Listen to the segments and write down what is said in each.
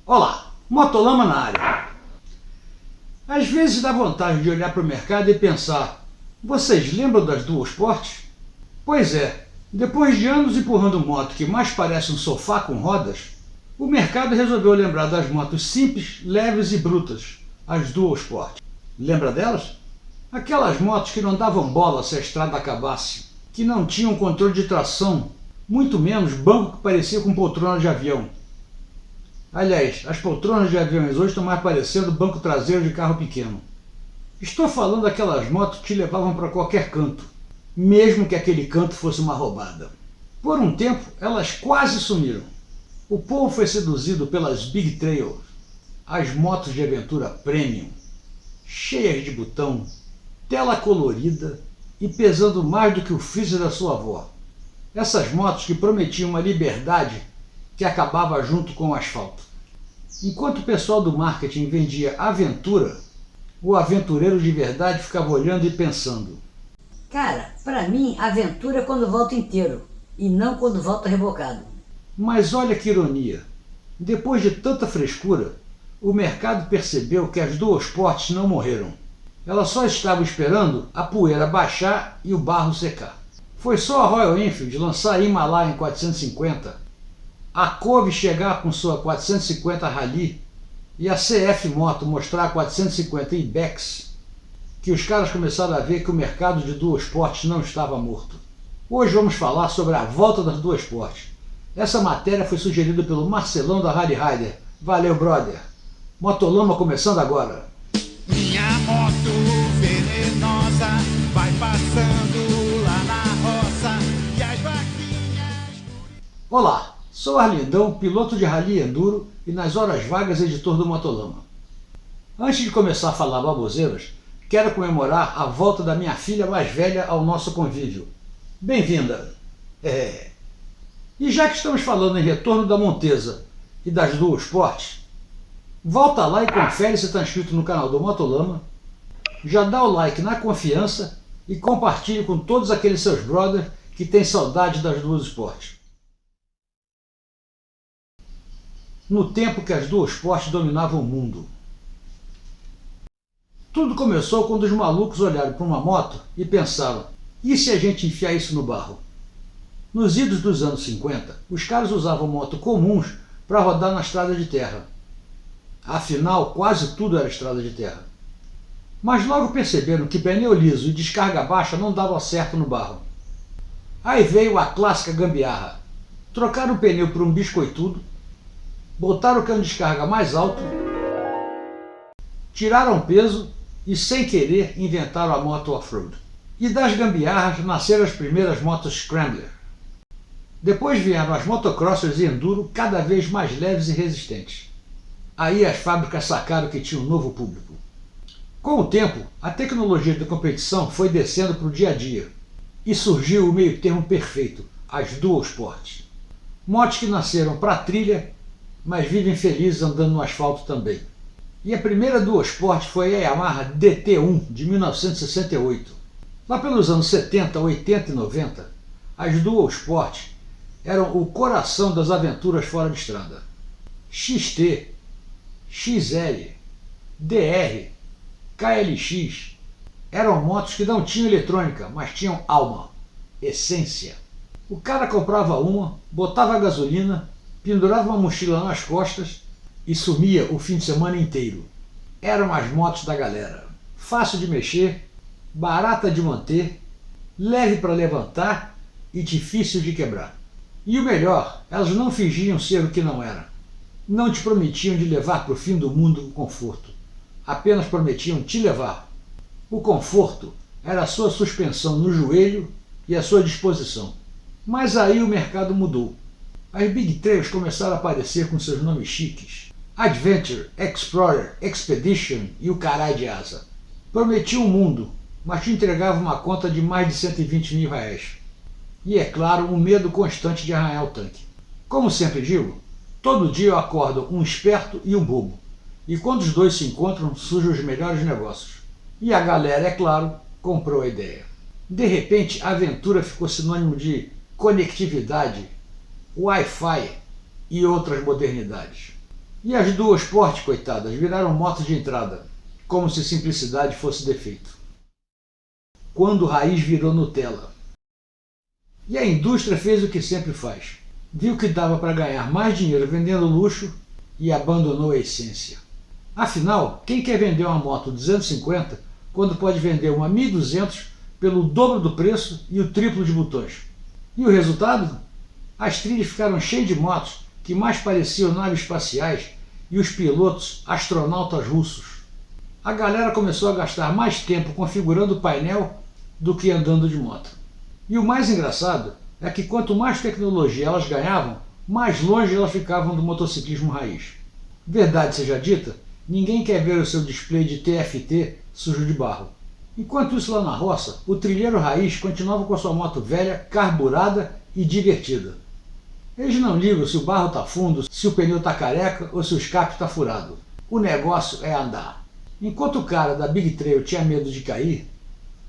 Olá, Motolama na área. Às vezes dá vontade de olhar para o mercado e pensar: vocês lembram das Duosport? Pois é, depois de anos empurrando moto que mais parece um sofá com rodas, o mercado resolveu lembrar das motos simples, leves e brutas, as Duosport. Lembra delas? Aquelas motos que não davam bola se a estrada acabasse, que não tinham controle de tração, muito menos banco que parecia com poltrona de avião. Aliás, as poltronas de aviões hoje estão mais parecendo banco traseiro de carro pequeno. Estou falando daquelas motos que te levavam para qualquer canto, mesmo que aquele canto fosse uma roubada. Por um tempo, elas quase sumiram. O povo foi seduzido pelas Big Trail, as motos de aventura premium, cheias de botão, tela colorida e pesando mais do que o freezer da sua avó. Essas motos que prometiam uma liberdade que acabava junto com o asfalto. Enquanto o pessoal do marketing vendia aventura, o aventureiro de verdade ficava olhando e pensando: cara, pra mim, aventura é quando volta inteiro, e não quando volta rebocado. mas olha que ironia, depois de tanta frescura, o mercado percebeu que as Duosport não morreram. Elas só estavam esperando a poeira baixar e o barro secar. Foi só a Royal Enfield lançar a Himalayan 450, a Cove chegar com sua 450 Rally e a CF Moto mostrar a 450 Ibex, que os caras começaram a ver que o mercado de Duosport não estava morto. Hoje vamos falar sobre a volta das Duosport. Essa matéria foi sugerida pelo Marcelão da Rally Rider. Valeu, brother! Motolama começando agora. Minha moto venenosa vai passando lá na roça e as vaquinhas. Olá, sou Arlindão, piloto de Rally Enduro e nas horas vagas editor do Motolama. Antes de começar a falar baboseiras, quero comemorar a volta da minha filha mais velha ao nosso convívio. Bem-vinda! E já que estamos falando em retorno da Montesa e das Duosport, volta lá e confere se está inscrito no canal do Motolama, já dá o like na confiança e compartilhe com todos aqueles seus brothers que têm saudade das Duosport. No tempo que as Duosport dominavam o mundo. Tudo começou quando os malucos olharam para uma moto e pensaram: e se a gente enfiar isso no barro? Nos idos dos anos 50, os caras usavam motos comuns para rodar na estrada de terra. Afinal, quase tudo era estrada de terra. Mas logo perceberam que pneu liso e descarga baixa não davam certo no barro. Aí veio a clássica gambiarra. Trocaram o pneu por um biscoitudo, botaram o cano de descarga mais alto, tiraram peso e, sem querer, inventaram a moto off-road. E das gambiarras nasceram as primeiras motos Scrambler. Depois vieram as motocrossers e enduro cada vez mais leves e resistentes. Aí as fábricas sacaram que tinha um novo público. Com o tempo, a tecnologia da competição foi descendo para o dia a dia e surgiu o meio termo perfeito, as Duosport. Motos que nasceram para trilha, mas vivem felizes andando no asfalto também. E a primeira Duosport foi a Yamaha DT1 de 1968. Lá pelos anos 70, 80 e 90, as Duosport eram o coração das aventuras fora de estrada. XT, XL, DR, KLX eram motos que não tinham eletrônica, mas tinham alma, essência. O cara comprava uma, botava gasolina, pendurava uma mochila nas costas e sumia o fim de semana inteiro. Eram as motos da galera. Fácil de mexer, barata de manter, leve para levantar e difícil de quebrar. E o melhor, elas não fingiam ser o que não eram. Não te prometiam de levar para o fim do mundo com conforto. Apenas prometiam te levar. O conforto era a sua suspensão no joelho e a sua disposição. Mas aí o mercado mudou. As Big Trails começaram a aparecer com seus nomes chiques. Adventure, Explorer, Expedition e o caralho de asa. Prometiam o mundo, mas te entregava uma conta de mais de 120 mil reais. E é claro, um medo constante de arranhar o tanque. Como sempre digo, todo dia eu acordo um esperto e um bobo. E quando os dois se encontram, surgem os melhores negócios. E a galera, é claro, comprou a ideia. De repente, a aventura ficou sinônimo de conectividade, Wi-Fi e outras modernidades. E as duas Sport, coitadas, viraram motos de entrada, como se simplicidade fosse defeito. Quando o raiz virou Nutella. E a indústria fez o que sempre faz. Viu que dava para ganhar mais dinheiro vendendo luxo e abandonou a essência. Afinal, quem quer vender uma moto 250 quando pode vender uma 1200 pelo dobro do preço e o triplo de botões? E o resultado? As trilhas ficaram cheias de motos que mais pareciam naves espaciais e os pilotos astronautas russos. A galera começou a gastar mais tempo configurando o painel do que andando de moto. E o mais engraçado é que quanto mais tecnologia elas ganhavam, mais longe elas ficavam do motociclismo raiz. Verdade seja dita, ninguém quer ver o seu display de TFT sujo de barro. Enquanto isso lá na roça, o trilheiro raiz continuava com a sua moto velha, carburada e divertida. Eles não ligam se o barro está fundo, se o pneu está careca ou se o escape está furado. O negócio é andar. Enquanto o cara da Big Trail tinha medo de cair,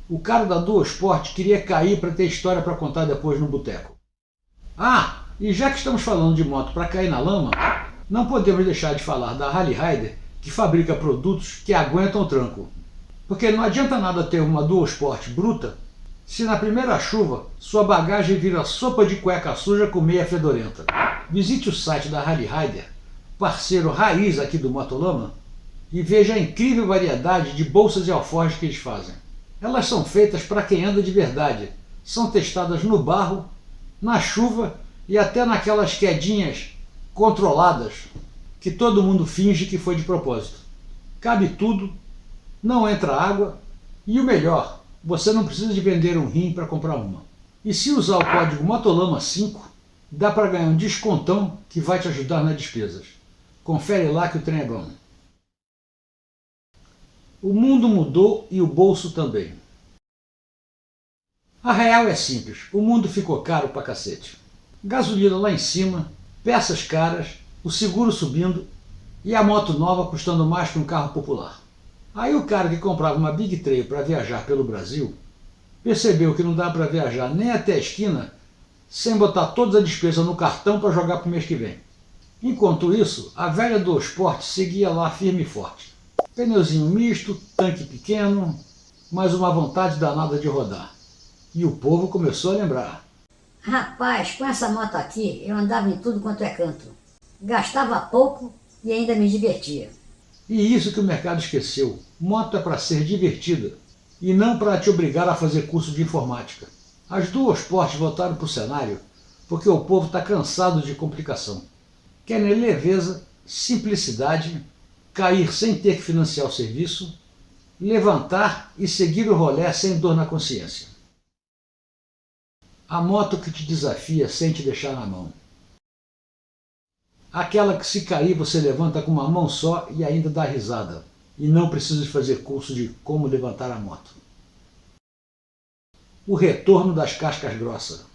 o cara da Dual Sport queria cair para ter história para contar depois no boteco. Ah, e já que estamos falando de moto para cair na lama, não podemos deixar de falar da Harley Rider, que fabrica produtos que aguentam o tranco. Porque não adianta nada ter uma Dual Sport bruta se na primeira chuva sua bagagem vira sopa de cueca suja com meia fedorenta. Visite o site da Harley Rider, parceiro raiz aqui do Motolama, e veja a incrível variedade de bolsas e alforjes que eles fazem. Elas são feitas para quem anda de verdade, são testadas no barro, na chuva e até naquelas quedinhas controladas que todo mundo finge que foi de propósito. Cabe tudo, não entra água e o melhor, você não precisa de vender um rim para comprar uma. E se usar o código MOTOLAMA5, dá para ganhar um descontão que vai te ajudar nas despesas. Confere lá que o trem é bom. O mundo mudou e o bolso também. A real é simples, o mundo ficou caro pra cacete. Gasolina lá em cima, peças caras, o seguro subindo e a moto nova custando mais que um carro popular. Aí o cara que comprava uma Big Trail para viajar pelo Brasil percebeu que não dá para viajar nem até a esquina sem botar toda a despesa no cartão para jogar pro mês que vem. Enquanto isso, a velha do Sport seguia lá firme e forte. Pneuzinho misto, tanque pequeno, mas uma vontade danada de rodar. E o povo começou a lembrar. Rapaz, com essa moto aqui, eu andava em tudo quanto é canto. Gastava pouco e ainda me divertia. E isso que o mercado esqueceu. Moto é para ser divertida e não para te obrigar a fazer curso de informática. As duas Sport voltaram para o cenário porque o povo está cansado de complicação. Querem leveza, simplicidade, cair sem ter que financiar o serviço, levantar e seguir o rolê sem dor na consciência. A moto que te desafia sem te deixar na mão. Aquela que se cair você levanta com uma mão só e ainda dá risada, e não precisa de fazer curso de como levantar a moto. O retorno das cascas grossas.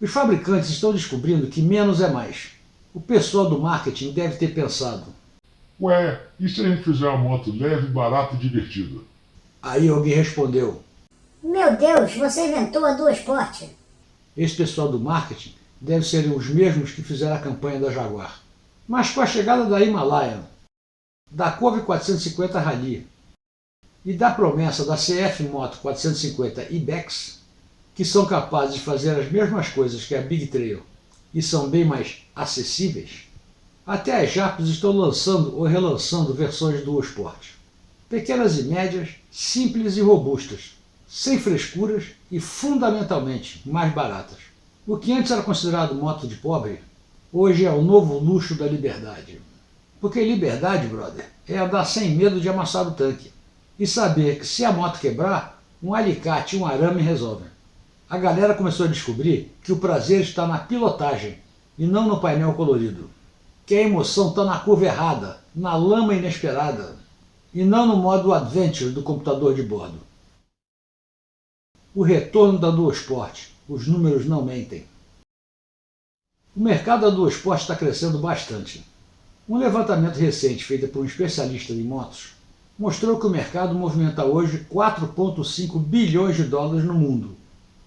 Os fabricantes estão descobrindo que menos é mais. O pessoal do marketing deve ter pensado. Ué, e se a gente fizer uma moto leve, barata e divertida? Aí alguém respondeu. Meu Deus, você inventou a Dual Sport. Esse pessoal do marketing deve ser os mesmos que fizeram a campanha da Jaguar. Mas com a chegada da Himalayan, da Cove 450 Rally e da promessa da CF Moto 450 Ibex, que são capazes de fazer as mesmas coisas que a Big Trail e são bem mais acessíveis, até as Japos estão lançando ou relançando versões do Sport. Pequenas e médias, simples e robustas, sem frescuras e fundamentalmente mais baratas. O que antes era considerado moto de pobre, hoje é o novo luxo da liberdade. Porque liberdade, brother, é andar sem medo de amassar o tanque e saber que se a moto quebrar, um alicate e um arame resolvem. A galera começou a descobrir que o prazer está na pilotagem e não no painel colorido. Que a emoção está na curva errada, na lama inesperada e não no modo adventure do computador de bordo. O retorno da Dual Sport, os números não mentem. O mercado da Dual Sport está crescendo bastante. Um levantamento recente feito por um especialista em motos mostrou que o mercado movimenta hoje 4,5 bilhões de dólares no mundo.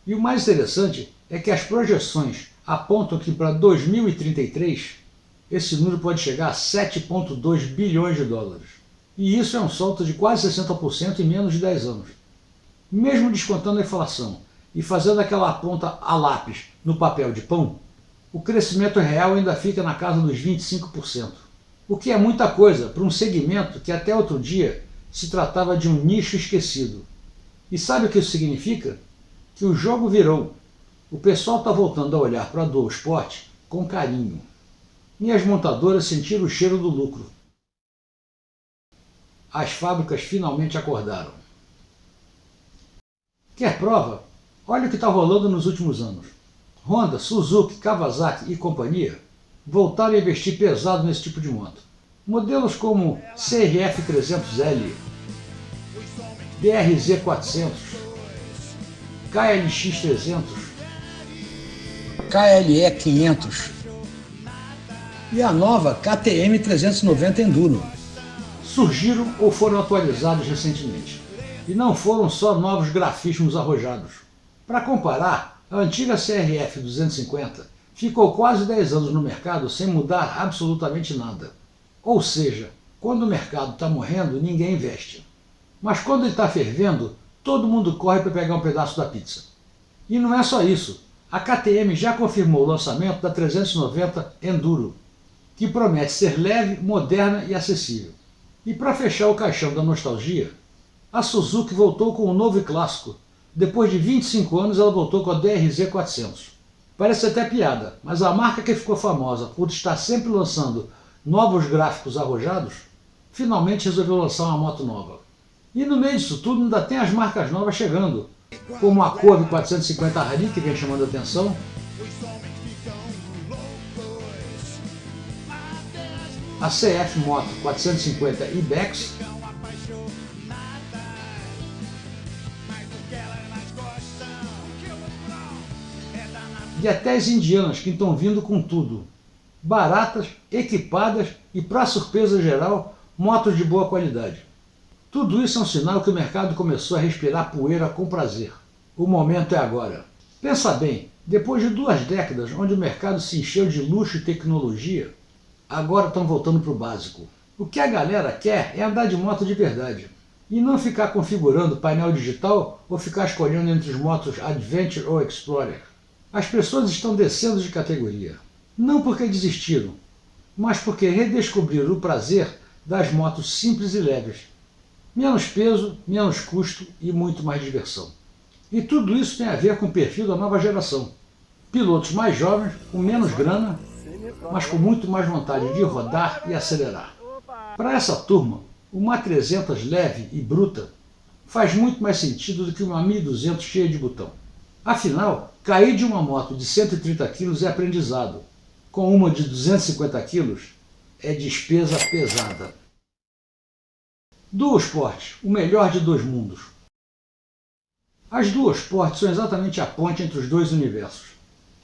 E o mais interessante é que as projeções apontam que para 2033 esse número pode chegar a 7,2 bilhões de dólares. E isso é um salto de quase 60% em menos de 10 anos. Mesmo descontando a inflação e fazendo aquela ponta a lápis no papel de pão, o crescimento real ainda fica na casa dos 25%. O que é muita coisa para um segmento que até outro dia se tratava de um nicho esquecido. E sabe o que isso significa? Que o jogo virou. O pessoal está voltando a olhar para a Dual Sport com carinho. E as montadoras sentiram o cheiro do lucro. As fábricas finalmente acordaram. Quer prova? Olha o que está rolando nos últimos anos. Honda, Suzuki, Kawasaki e companhia voltaram a investir pesado nesse tipo de moto. Modelos como CRF 300L, BRZ 400, KLX 300, KLE 500 e a nova KTM 390 Enduro surgiram ou foram atualizados recentemente. E não foram só novos grafismos arrojados. Para comparar, a antiga CRF 250 ficou quase 10 anos no mercado sem mudar absolutamente nada. Ou seja, quando o mercado está morrendo, ninguém investe. Mas quando ele está fervendo, todo mundo corre para pegar um pedaço da pizza. E não é só isso. A KTM já confirmou o lançamento da 390 Enduro, que promete ser leve, moderna e acessível. E para fechar o caixão da nostalgia, a Suzuki voltou com um novo e clássico. Depois de 25 anos, ela voltou com a DRZ 400. Parece até piada, mas a marca que ficou famosa por estar sempre lançando novos gráficos arrojados, finalmente resolveu lançar uma moto nova. E no meio disso tudo ainda tem as marcas novas chegando, como a Corve 450 Rally, que vem chamando a atenção, a CF Moto 450 Ibex, e até as indianas que estão vindo com tudo. Baratas, equipadas e, para surpresa geral, motos de boa qualidade. Tudo isso é um sinal que o mercado começou a respirar poeira com prazer. O momento é agora. Pensa bem, depois de 2 décadas onde o mercado se encheu de luxo e tecnologia, agora estão voltando para o básico. O que a galera quer é andar de moto de verdade. E não ficar configurando painel digital ou ficar escolhendo entre os motos Adventure ou Explorer. As pessoas estão descendo de categoria. Não porque desistiram, mas porque redescobriram o prazer das motos simples e leves. Menos peso, menos custo e muito mais diversão. E tudo isso tem a ver com o perfil da nova geração. Pilotos mais jovens, com menos grana, mas com muito mais vontade de rodar e acelerar. Para essa turma, uma 300 leve e bruta faz muito mais sentido do que uma 1200 cheia de botão. Afinal, cair de uma moto de 130 kg é aprendizado. Com uma de 250 kg é despesa pesada. Dual Sport, o melhor de 2 mundos. As Dual Sport são exatamente a ponte entre os 2 universos.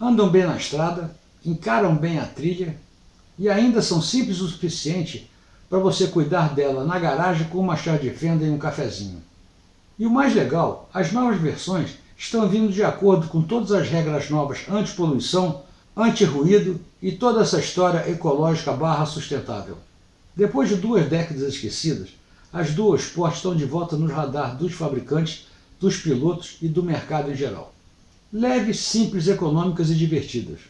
Andam bem na estrada, encaram bem a trilha e ainda são simples o suficiente para você cuidar dela na garagem com uma chave de fenda e um cafezinho. E o mais legal, as novas versões estão vindo de acordo com todas as regras novas anti-poluição, anti-ruído e toda essa história ecológica /sustentável. Depois de 2 décadas esquecidas, as Dual Sport estão de volta nos radares dos fabricantes, dos pilotos e do mercado em geral. Leves, simples, econômicas e divertidas.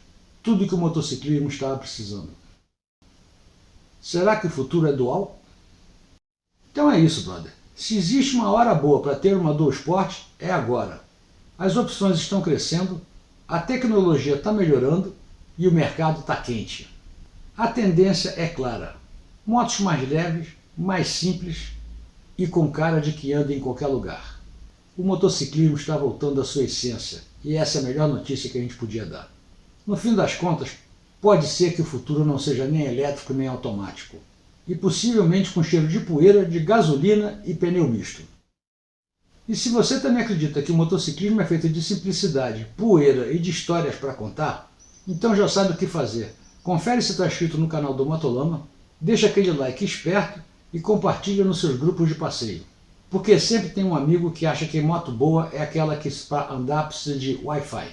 Tudo que o motociclismo estava precisando. Será que o futuro é dual? Então é isso, brother. Se existe uma hora boa para ter uma Dual Sport, é agora. As opções estão crescendo, a tecnologia está melhorando e o mercado está quente. A tendência é clara. Motos mais leves, mais simples e com cara de que anda em qualquer lugar. O motociclismo está voltando à sua essência e essa é a melhor notícia que a gente podia dar. No fim das contas, pode ser que o futuro não seja nem elétrico nem automático e possivelmente com cheiro de poeira, de gasolina e pneu misto. E se você também acredita que o motociclismo é feito de simplicidade, poeira e de histórias para contar, então já sabe o que fazer. Confere se está inscrito no canal do Motolama, deixa aquele like esperto e compartilha nos seus grupos de passeio. Porque sempre tem um amigo que acha que moto boa é aquela que para andar precisa de Wi-Fi.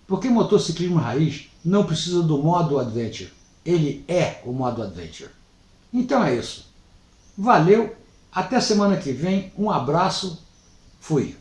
Porque motociclismo raiz não precisa do modo Adventure. Ele é o modo Adventure. Então é isso. Valeu, até semana que vem, um abraço, fui.